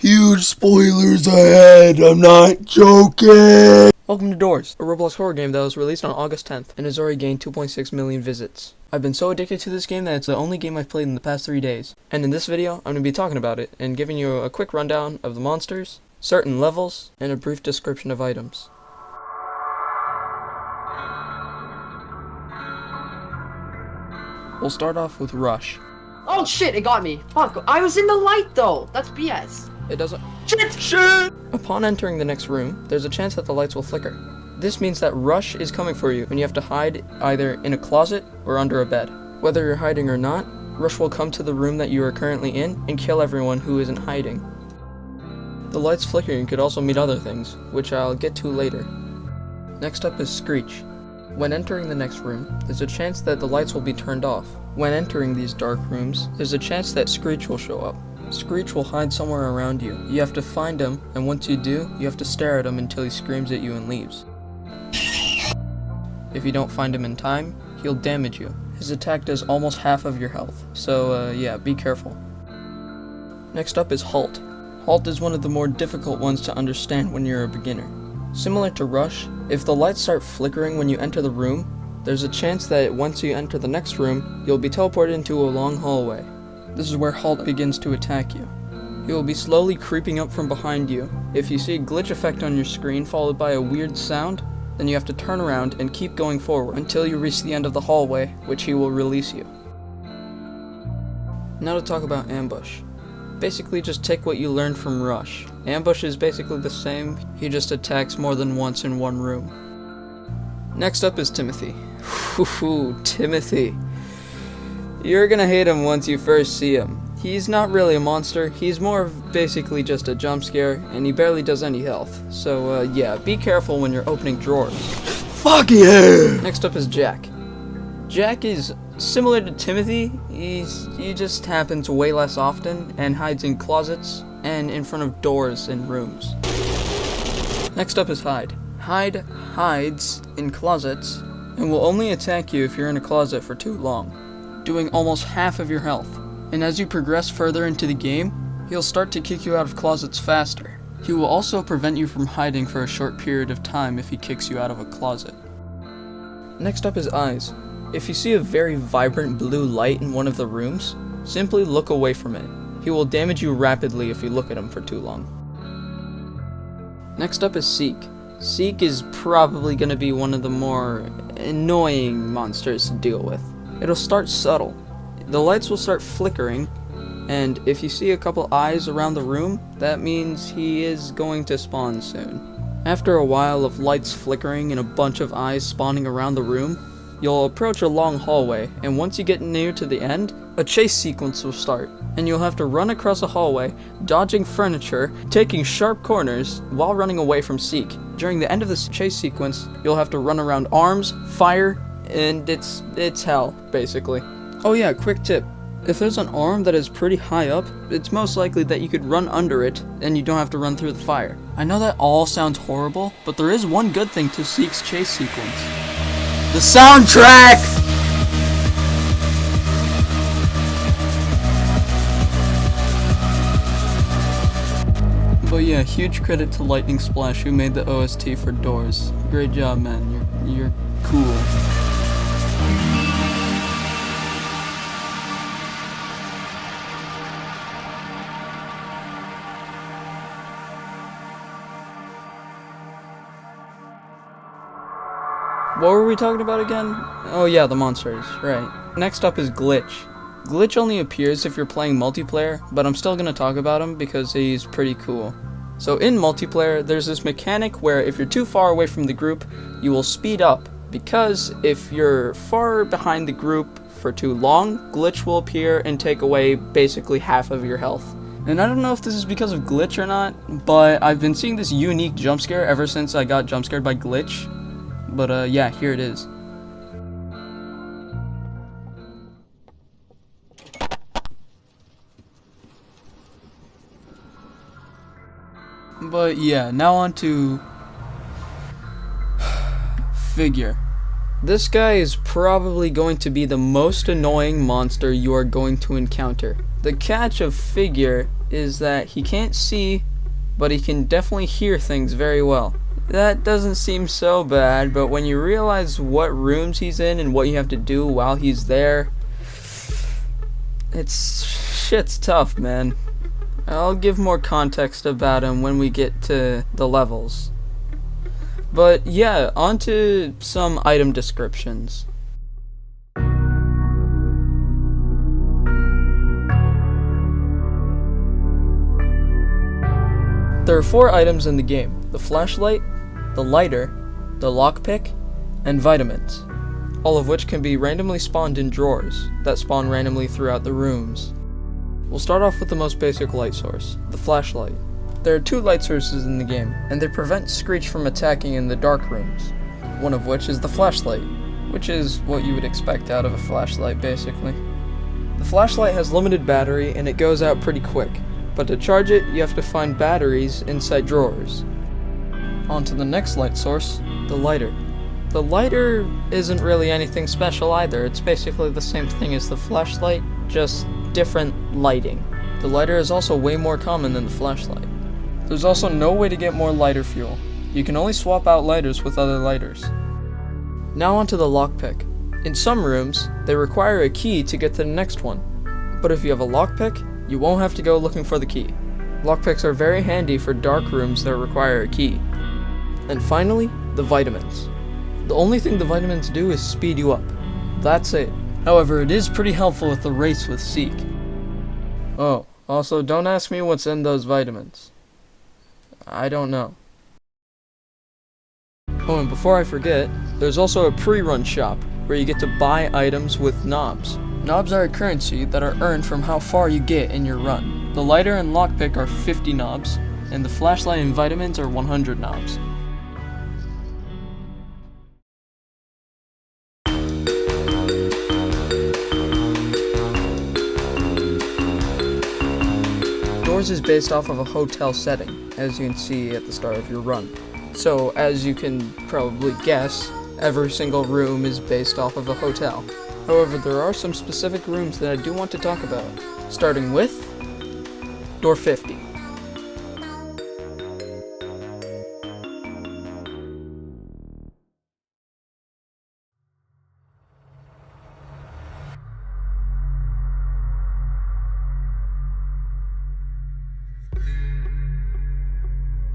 Huge spoilers ahead, I'm not joking! Welcome to Doors, a Roblox horror game that was released on August 10th and has already gained 2.6 million visits. I've been so addicted to this game that it's the only game I've played in the past 3 days. And in this video, I'm going to be talking about it and giving you a quick rundown of the monsters, certain levels, and a brief description of items. We'll start off with Rush. Oh shit, it got me. Fuck, I was in the light though. That's BS. It doesn't... Shit! Upon entering the next room, there's a chance that the lights will flicker. This means that Rush is coming for you and you have to hide either in a closet or under a bed. Whether you're hiding or not, Rush will come to the room that you are currently in and kill everyone who isn't hiding. The lights flickering could also mean other things, which I'll get to later. Next up is Screech. When entering the next room, there's a chance that the lights will be turned off. When entering these dark rooms, there's a chance that Screech will show up. Screech will hide somewhere around you. You have to find him, and once you do, you have to stare at him until he screams at you and leaves. If you don't find him in time, he'll damage you. His attack does almost half of your health, so yeah, be careful. Next up is Halt. Halt is one of the more difficult ones to understand when you're a beginner. Similar to Rush, if the lights start flickering when you enter the room, there's a chance that once you enter the next room, you'll be teleported into a long hallway. This is where Halt begins to attack you. He will be slowly creeping up from behind you. If you see a glitch effect on your screen followed by a weird sound, then you have to turn around and keep going forward until you reach the end of the hallway, which he will release you. Now to talk about Ambush. Basically just take what you learned from Rush. Ambush is basically the same, he just attacks more than once in one room. Next up is Timothy. Timothy. You're gonna hate him once you first see him. He's not really a monster, he's more of basically just a jump scare, and he barely does any health. So yeah, be careful when you're opening drawers. Fuck yeah! Next up is Jack. Jack is similar to Timothy, he just happens way less often and hides in closets and in front of doors in rooms. Next up is Hide. Hide hides in closets and will only attack you if you're in a closet for too long, doing almost half of your health. And as you progress further into the game, he'll start to kick you out of closets faster. He will also prevent you from hiding for a short period of time if he kicks you out of a closet. Next up is Eyes. If you see a very vibrant blue light in one of the rooms, simply look away from it. He will damage you rapidly if you look at him for too long. Next up is Seek. Seek is probably going to be one of the more annoying monsters to deal with. It'll start subtle. The lights will start flickering, and if you see a couple eyes around the room, that means he is going to spawn soon. After a while of lights flickering and a bunch of eyes spawning around the room, you'll approach a long hallway, and once you get near to the end, a chase sequence will start, and you'll have to run across a hallway, dodging furniture, taking sharp corners, while running away from Seek. During the end of this chase sequence, you'll have to run around arms, fire, and it's hell, basically. Oh yeah, quick tip. If there's an arm that is pretty high up, it's most likely that you could run under it, and you don't have to run through the fire. I know that all sounds horrible, but there is one good thing to Seek's chase sequence. The soundtrack! But yeah, huge credit to Lightning Splash who made the OST for Doors. Great job, man. You're cool. What were we talking about again? Oh yeah, the monsters, right. Next up is Glitch. Glitch only appears if you're playing multiplayer, but I'm still gonna talk about him because he's pretty cool. So in multiplayer, there's this mechanic where if you're too far away from the group, you will speed up, because if you're far behind the group for too long, Glitch will appear and take away basically half of your health. And I don't know if this is because of Glitch or not, but I've been seeing this unique jump scare ever since I got jump scared by Glitch. But yeah, here it is. But yeah, now on to Figure. This guy is probably going to be the most annoying monster you are going to encounter. The catch of Figure is that he can't see, but he can definitely hear things very well. That doesn't seem so bad, but when you realize what rooms he's in and what you have to do while he's there, shit's tough, man. I'll give more context about him when we get to the levels. But yeah, on to some item descriptions. There are 4 items in the game: the flashlight, the lighter, the lockpick, and vitamins, all of which can be randomly spawned in drawers that spawn randomly throughout the rooms. We'll start off with the most basic light source, the flashlight. There are 2 light sources in the game, and they prevent Screech from attacking in the dark rooms, one of which is the flashlight, which is what you would expect out of a flashlight basically. The flashlight has limited battery and it goes out pretty quick, but to charge it you have to find batteries inside drawers. On to the next light source, the lighter. The lighter isn't really anything special either, it's basically the same thing as the flashlight, just different lighting. The lighter is also way more common than the flashlight. There's also no way to get more lighter fuel. You can only swap out lighters with other lighters. Now onto the lockpick. In some rooms, they require a key to get to the next one, but if you have a lockpick, you won't have to go looking for the key. Lockpicks are very handy for dark rooms that require a key. And finally, the vitamins. The only thing the vitamins do is speed you up. That's it. However, it is pretty helpful with the race with Seek. Oh, also don't ask me what's in those vitamins. I don't know. Oh, and before I forget, there's also a pre-run shop where you get to buy items with knobs. Knobs are a currency that are earned from how far you get in your run. The lighter and lockpick are 50 knobs, and the flashlight and vitamins are 100 knobs. Doors is based off of a hotel setting, as you can see at the start of your run. So, as you can probably guess, every single room is based off of a hotel. However, there are some specific rooms that I do want to talk about, starting with door 50.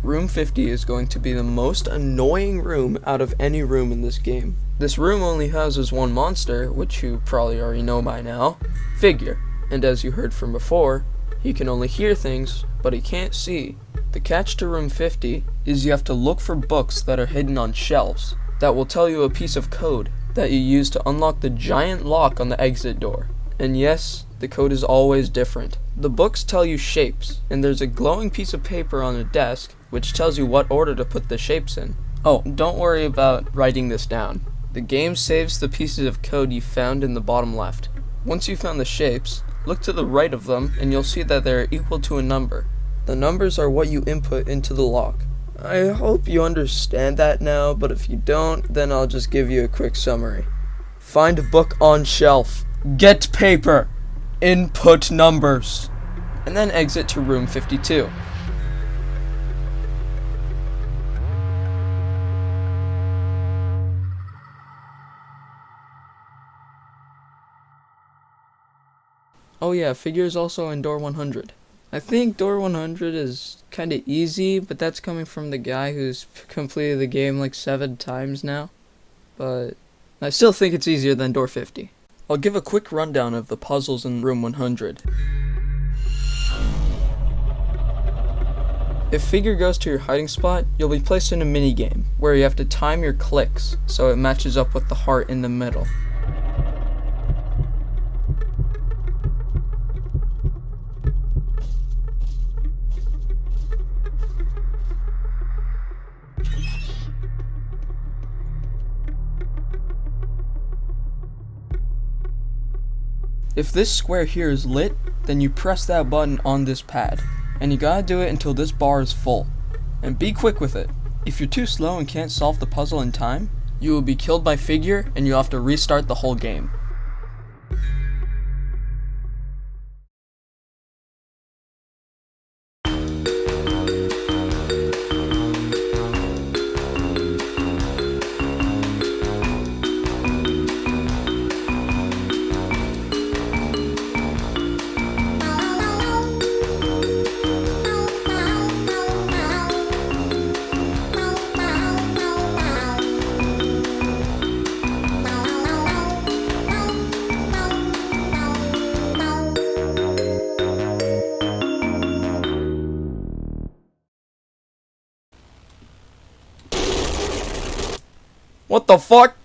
Room 50 is going to be the most annoying room out of any room in this game. This room only houses one monster, which you probably already know by now, Figure. And as you heard from before, he can only hear things, but he can't see. The catch to room 50 is you have to look for books that are hidden on shelves that will tell you a piece of code that you use to unlock the giant lock on the exit door. And yes, the code is always different. The books tell you shapes, and there's a glowing piece of paper on a desk which tells you what order to put the shapes in. Oh, don't worry about writing this down. The game saves the pieces of code you found in the bottom left. Once you found the shapes, look to the right of them and you'll see that they're equal to a number. The numbers are what you input into the lock. I hope you understand that now, but if you don't, then I'll just give you a quick summary. Find a book on shelf. Get paper. Input numbers. And then exit to room 52. Oh yeah, Figure is also in door 100. I think door 100 is kinda easy, but that's coming from the guy who's completed the game like 7 times now. But I still think it's easier than door 50. I'll give a quick rundown of the puzzles in room 100. If Figure goes to your hiding spot, you'll be placed in a minigame, where you have to time your clicks so it matches up with the heart in the middle. If this square here is lit, then you press that button on this pad, and you gotta do it until this bar is full. And be quick with it. If you're too slow and can't solve the puzzle in time, you will be killed by Figure and you'll have to restart the whole game. What the fuck?